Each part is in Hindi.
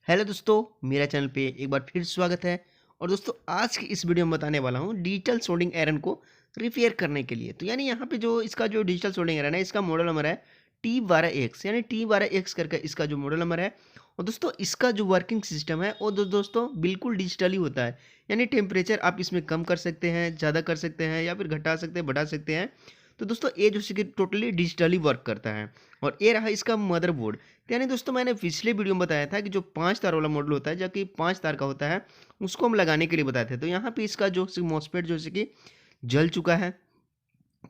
हेलो दोस्तों, मेरा चैनल पे एक बार फिर स्वागत है। और दोस्तों आज की इस वीडियो में बताने वाला हूँ डिजिटल सोल्डिंग आयरन को रिपेयर करने के लिए। तो यानी यहाँ पे जो इसका जो डिजिटल सोल्डिंग आयरन है, इसका मॉडल नंबर है T12X, यानी T12X करके इसका जो मॉडल नंबर है। और दोस्तों इसका जो वर्किंग सिस्टम है वो दोस्तों बिल्कुल डिजिटली होता है। यानी टेम्परेचर आप इसमें कम कर सकते हैं, ज़्यादा कर सकते हैं या फिर घटा सकते हैं, बढ़ा सकते हैं। तो दोस्तों ये जो कि टोटली डिजिटली वर्क करता है। और ये रहा इसका मदरबोर्ड। तो यानी दोस्तों मैंने पिछले वीडियो में बताया था कि जो 5 तार वाला मॉडल होता है, जो कि 5 तार का होता है, उसको हम लगाने के लिए बताए थे। तो यहाँ पे इसका जो मॉसफेट जो कि जल चुका है।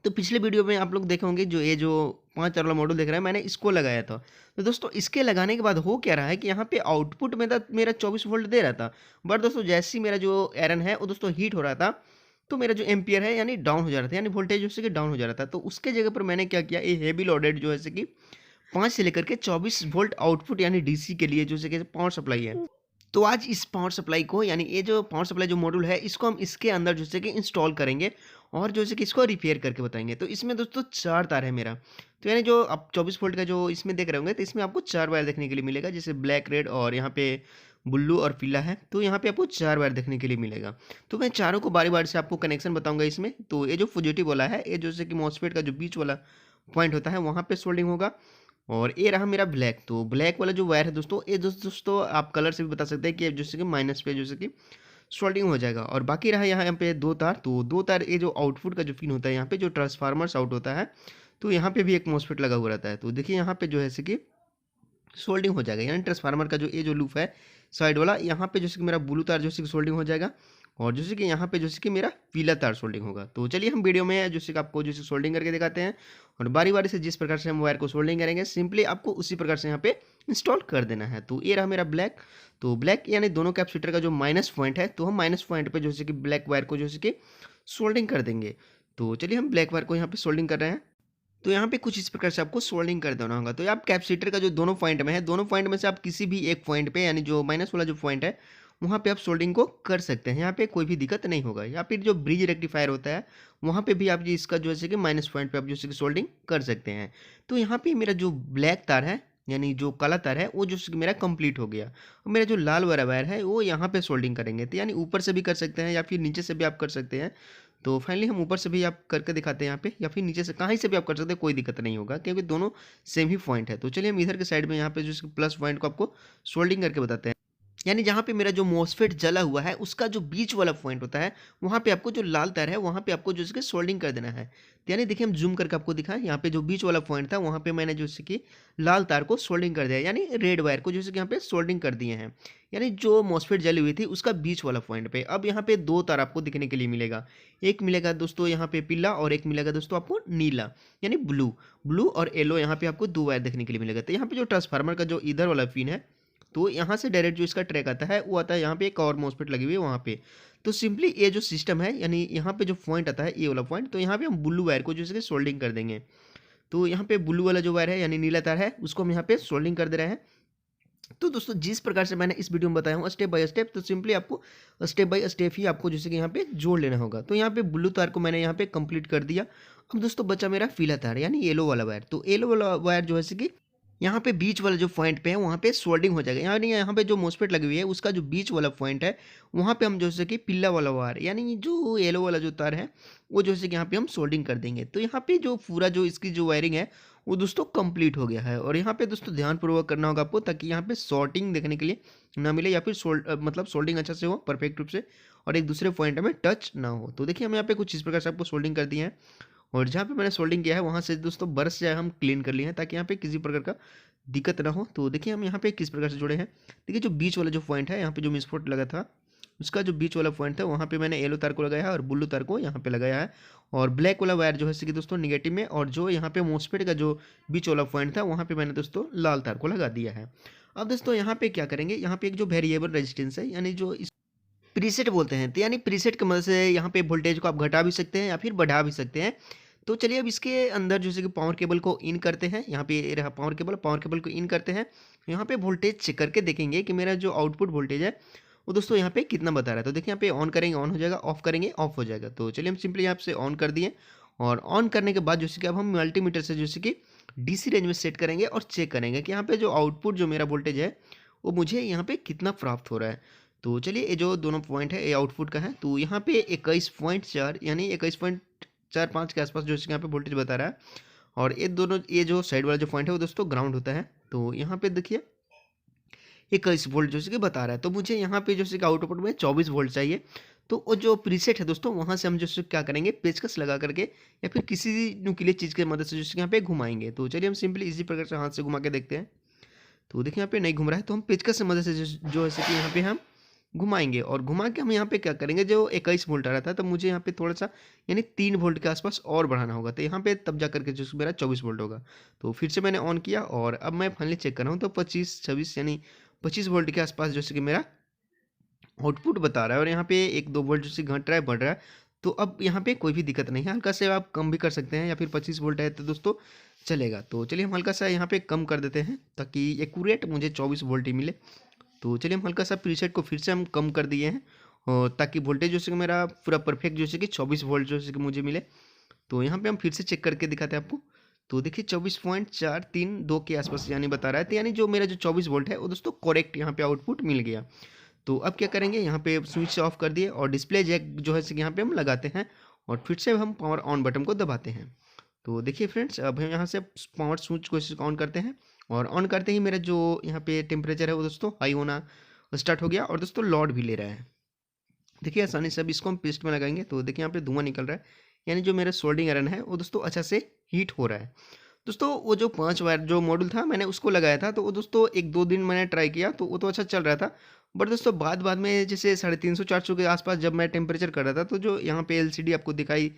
तो पिछले वीडियो में आप लोग देखे होंगे, जो ये जो 5 तार वाला मॉडल देख रहे हैं, मैंने इसको लगाया था। तो दोस्तों इसके लगाने के बाद हो क्या रहा है कि यहाँ पे आउटपुट में मेरा 24 वोल्ट दे रहा था। बट दोस्तों जैसे ही मेरा जो आयरन है वो दोस्तों हीट हो रहा था, तो मेरा जो एम्पियर है यानी डाउन हो जा रहा था, यानी वोल्टेज जैसे कि डाउन हो जा रहा था। तो उसके जगह पर मैंने क्या किया, ये हेवी लोडेड जो है कि 5 से लेकर के 24 वोल्ट आउटपुट यानी डीसी के लिए जो से कि पावर सप्लाई है। तो आज इस पावर सप्लाई को, यानी ये जो पावर सप्लाई जो मॉड्यूल है, इसको हम इसके अंदर जो से कि इंस्टॉल करेंगे और जो से कि इसको रिपेयर करके बताएंगे। तो इसमें दोस्तों 4 तार है मेरा। तो यानी जो आप 24 वोल्ट का जो इसमें देख रहे होंगे, तो इसमें आपको 4 वायर देखने के लिए मिलेगा, जैसे ब्लैक, रेड और यहाँ पे ब्लू और पीला है। तो यहाँ पे आपको 4 वायर देखने के लिए मिलेगा। तो मैं चारों को बारी-बारी से आपको कनेक्शन बताऊंगा इसमें। तो ये जो पॉजिटिव वाला है, ये जो से कि मॉसफेट का जो बीच वाला पॉइंट होता है, वहाँ पे सोल्डिंग होगा। और ये रहा मेरा ब्लैक। तो ब्लैक वाला जो वायर है दोस्तों, ये दोस्तों आप कलर से भी बता सकते हैं कि जैसे कि माइनस पे जैसे कि सोल्डिंग हो जाएगा। और बाकी रहा यहाँ पे 2 तार। तो 2 तार ये जो आउटपुट का जो पिन होता है, यहाँ पे जो ट्रांसफार्मर्स आउट होता है, तो यहाँ पे भी एक मॉसफेट लगा हुआ रहता है। तो देखिए यहाँ पे जो है कि सोल्डिंग हो जाएगा, यानी ट्रांसफार्मर का जो ये जो लूप है साइड वाला, यहाँ पे जैसे कि मेरा ब्लू तार जैसे कि सोल्डिंग हो जाएगा। और जैसे कि यहाँ पे जैसे कि मेरा पीला तार सोल्डिंग होगा। तो चलिए हम वीडियो में जैसे कि आपको जैसे सोल्डिंग करके दिखाते हैं। और बारी बारी से जिस प्रकार से हम वायर को सोल्डिंग करेंगे, सिंपली आपको उसी प्रकार से यहाँ पे इंस्टॉल कर देना है। तो ये रहा मेरा ब्लैक। तो ब्लैक यानी दोनों कैपेसिटर का जो माइनस पॉइंट है, तो हम माइनस पॉइंट पे जैसे कि ब्लैक वायर को जैसे कि सोल्डिंग कर देंगे। तो चलिए हम ब्लैक वायर को यहाँ पे सोल्डिंग कर रहे हैं। तो यहाँ पे कुछ इस प्रकार से आपको सोल्डिंग कर देना होगा। तो आप कैपेसिटर का जो दोनों पॉइंट में है, दोनों पॉइंट में से आप किसी भी एक पॉइंट पे, यानी जो माइनस वाला जो पॉइंट है, वहाँ पे आप सोल्डिंग को कर सकते हैं। यहाँ पे कोई भी दिक्कत नहीं होगा। या फिर जो ब्रिज रेक्टिफायर होता है, वहाँ पे भी आप जी इसका जो है कि माइनस पॉइंट पे आप जैसे कि सोल्डिंग कर सकते हैं। तो यहाँ पे मेरा जो ब्लैक तार है, यानी जो काला तार है, वो जो कि मेरा कंप्लीट हो गया। और मेरा जो लाल वाला वायर है, वो यहाँ पे सोल्डिंग करेंगे। तो यानी ऊपर से भी कर सकते हैं या फिर नीचे से भी आप कर सकते हैं। तो फाइनली हम ऊपर से भी आप करके दिखाते हैं यहाँ पे, या फिर नीचे से कहीं से भी आप कर सकते हैं, कोई दिक्कत नहीं होगा, क्योंकि दोनों सेम ही पॉइंट है। तो चलिए हम इधर के साइड में यहाँ पे जो प्लस पॉइंट को आपको सोल्डिंग करके बताते हैं। यानी जहाँ पे मेरा जो मॉसफेट जला हुआ है, उसका जो बीच वाला पॉइंट होता है, वहाँ पे आपको जो लाल तार है, वहाँ पे आपको जो इसके सोल्डिंग कर देना है। तो यानी देखिए हम जूम करके आपको दिखाएं, यहाँ पे जो बीच वाला पॉइंट था, वहाँ पे मैंने जो कि लाल तार को सोल्डिंग कर दिया, यानी रेड वायर को जैसे कि यहाँ पे सोल्डिंग कर दिए हैं। यानी जो मॉसफेट जली हुई थी उसका बीच वाला पॉइंट पे अब यहाँ पे 2 तार आपको दिखने के लिए मिलेगा। एक मिलेगा दोस्तों यहाँ पे पीला, और एक मिलेगा दोस्तों आपको नीला, यानी ब्लू। ब्लू और येलो यहाँ पे आपको 2 वायर देखने के लिए मिलेगा। तो यहाँ पे जो ट्रांसफार्मर का जो इधर वाला पिन है, तो यहाँ से डायरेक्ट जो इसका ट्रैक आता है, वो आता है यहाँ पे एक और मॉसफेट लगी हुई है वहाँ पे। तो सिंपली ये जो सिस्टम है, यानी यहाँ पे जो पॉइंट आता है, ये वाला पॉइंट, तो यहाँ पे हम ब्लू वायर को जैसे सोल्डिंग कर देंगे। तो यहाँ पे ब्लू वाला जो वायर है, यानी नीला तार है, उसको हम यहाँ पे सोल्डिंग कर दे रहे हैं। तो दोस्तों जिस प्रकार से मैंने इस वीडियो में बताया हूँ स्टेप बाय स्टेप, तो सिंपली आपको स्टेप बाय स्टेप ही आपको जैसे कि यहाँ पे जोड़ लेना होगा। तो यहाँ पे ब्लू तार को मैंने यहाँ पे कंप्लीट कर दिया। अब दोस्तों बचा मेरा पीला तार, यानी येलो वाला वायर। तो येलो वाला वायर जो है कि यहाँ पे बीच वाला जो पॉइंट पे है, वहाँ पे सोल्डिंग हो जाएगा। यानी यहाँ पे जो मॉसफेट लगी हुई है, उसका जो बीच वाला पॉइंट है, वहाँ पे हम जैसे कि पीला वाला वायर, यानी जो येलो वाला जो तार है, वो जैसे कि यहाँ पे हम सोल्डिंग कर देंगे। तो यहाँ पे जो पूरा जो इसकी जो वायरिंग है, वो दोस्तों कंप्लीट हो गया है। और यहाँ पे दोस्तों ध्यानपूर्वक करना होगा आपको, ताकि यहाँ पे शॉर्टिंग देखने के लिए ना मिले, या फिर मतलब सोल्डिंग अच्छा से हो परफेक्ट रूप से, और एक दूसरे पॉइंट में टच ना हो। तो देखिए हम यहाँ पे कुछ इस प्रकार से आपको सोल्डिंग कर दिए हैं। और जहाँ पे मैंने सोल्डिंग किया है, वहाँ से दोस्तों ब्रश से हम क्लीन कर लिए हैं, ताकि यहाँ पे किसी प्रकार का दिक्कत ना हो। तो देखिए हम यहाँ पे किस प्रकार से जुड़े हैं। देखिए जो बीच वाला जो पॉइंट है, यहाँ पे जो मिसफोट लगा था, उसका जो बीच वाला पॉइंट था, वहाँ पे मैंने येलो तार को लगाया है और ब्लू तार को यहाँ पे लगाया है। और ब्लैक वाला वायर जो है कि दोस्तों निगेटिव में, और जो यहाँ पे मॉसफेट का जो बीच वाला पॉइंट था, वहाँ पे मैंने दोस्तों लाल तार को लगा दिया है। अब दोस्तों यहाँ पे क्या करेंगे, यहाँ पे एक जो वेरिएबल रेजिस्टेंस है, यानी जो इस प्रीसेट बोलते हैं, तो यानी प्रीसेट की मदद से यहाँ पे वोल्टेज को आप घटा भी सकते हैं या फिर बढ़ा भी सकते हैं। तो चलिए अब इसके अंदर जैसे कि पावर केबल को इन करते हैं। यहाँ पे रहा पावर केबल को इन करते हैं। यहाँ पे वोल्टेज चेक करके देखेंगे कि मेरा जो आउटपुट वोल्टेज है, वो दोस्तों यहाँ पे कितना बता रहा है। तो देखिए यहाँ पे ऑन करेंगे ऑन हो जाएगा, ऑफ करेंगे ऑफ हो जाएगा। तो चलिए हम सिंपली यहाँ से ऑन कर दिए। और ऑन करने के बाद जैसे कि अब हम मल्टीमीटर से जैसे कि डीसी रेंज में सेट करेंगे और चेक करेंगे कि यहाँ पे जो आउटपुट जो मेरा वोल्टेज है, वो मुझे यहाँ पे कितना प्राप्त हो रहा है। तो चलिए ये जो दोनों पॉइंट है ये आउटपुट का है। तो यहाँ पे 21.4 यानी 21.45 के आसपास जो यहाँ पे वोल्टेज बता रहा है, और ये दोनों ये जो साइड वाला जो पॉइंट है वो दोस्तों ग्राउंड होता है। तो यहाँ पे देखिए 21 वोल्ट जो कि बता रहा है। तो मुझे यहाँ पे जो कि आउटपुट में 24 वोल्ट चाहिए। तो वो जो प्रीसेट है दोस्तों वहाँ से हम जो क्या करेंगे, पेचकस लगा करके या फिर किसी नुकीले चीज़ की मदद से जो यहाँ पे घुमाएंगे। तो चलिए हम सिंपली इसी प्रकार से हाथ से घुमा के देखते हैं। तो देखिए यहाँ पे नहीं घूम रहा है, तो हम पेचकस से मदद से जो है कि यहाँ पे हम घुमाएंगे, और घुमा के हम यहाँ पे क्या करेंगे, जो 21 वोल्ट आ रहा था तो मुझे यहाँ पे थोड़ा सा यानी 3 वोल्ट के आसपास और बढ़ाना होगा। तो यहाँ पे तब जा करके जो मेरा 24 वोल्ट होगा। तो फिर से मैंने ऑन किया और अब मैं फाइनली चेक कर रहा हूँ। तो 25-26 यानी 25 वोल्ट के आसपास जैसे कि मेरा आउटपुट बता रहा है, और यहाँ पे 1-2 वोल्ट जैसे घट रहा है, बढ़ रहा है। तो अब यहाँ पे कोई भी दिक्कत नहीं है, हल्का से आप कम भी कर सकते हैं, या फिर 25 वोल्ट है तो दोस्तों चलेगा। तो चलिए हम हल्का सा यहाँ पे कम कर देते हैं ताकि एक्यूरेट मुझे 24 वोल्ट ही मिले। तो चलिए हम हल्का सा प्रीसेट को फिर से हम कम कर दिए हैं, और ताकि वोल्टेज जो है मेरा पूरा परफेक्ट जो है कि 24 वोल्ट जो है कि मुझे मिले। तो यहाँ पे हम फिर से चेक करके दिखाते हैं आपको। तो देखिए 24.432 के आसपास यानी बता रहा है। तो यानी जो मेरा जो 24 वोल्ट है वो दोस्तों करेक्ट यहाँ पे आउटपुट मिल गया। तो अब क्या करेंगे, यहाँ पे स्विच ऑफ कर दिए और डिस्प्ले जैक जो है यहाँ पे हम लगाते हैं, और फिर से हम पावर ऑन बटन को दबाते हैं। तो देखिए फ्रेंड्स, अब हम यहाँ से पावर स्विच को ऑन करते हैं, और ऑन करते ही मेरा जो यहाँ पे टेम्परेचर है वो दोस्तों हाई होना स्टार्ट हो गया, और दोस्तों लोड भी ले रहा है। देखिए आसानी से अब इसको हम पेस्ट में लगाएंगे। तो देखिए यहाँ पे धुआं निकल रहा है, यानी जो मेरा सोल्डिंग आयरन है वो दोस्तों अच्छा से हीट हो रहा है। दोस्तों वो जो 5 वायर जो मॉड्यूल था मैंने उसको लगाया था, तो वो दोस्तों 1-2 दिन मैंने ट्राई किया तो वो तो अच्छा चल रहा था। बट दोस्तों बाद में जैसे 350-400 के आसपास जब मैं टेम्परेचर कर रहा था, तो जो यहाँ पे एलसीडी आपको दिखाई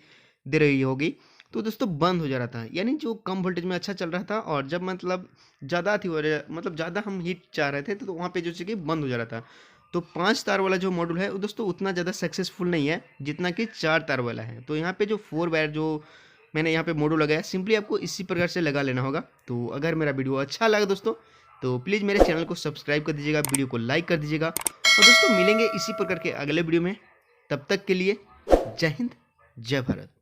दे रही होगी, तो दोस्तों बंद हो जा रहा था। यानी जो कम वोल्टेज में अच्छा चल रहा था, और जब मतलब ज़्यादा थी मतलब ज़्यादा हम हीट चाह रहे थे तो वहाँ पे जो है कि बंद हो जा रहा था। तो 5 तार वाला जो मॉड्यूल है वो दोस्तों उतना ज़्यादा सक्सेसफुल नहीं है जितना कि 4 तार वाला है। तो यहाँ पे जो 4 वायर जो मैंने यहाँ पे मॉड्यूल लगाया, सिंपली आपको इसी प्रकार से लगा लेना होगा। तो अगर मेरा वीडियो अच्छा लगा दोस्तों तो प्लीज़ मेरे चैनल को सब्सक्राइब कर दीजिएगा, वीडियो को लाइक कर दीजिएगा, और दोस्तों मिलेंगे इसी प्रकार के अगले वीडियो में। तब तक के लिए जय हिंद, जय भारत।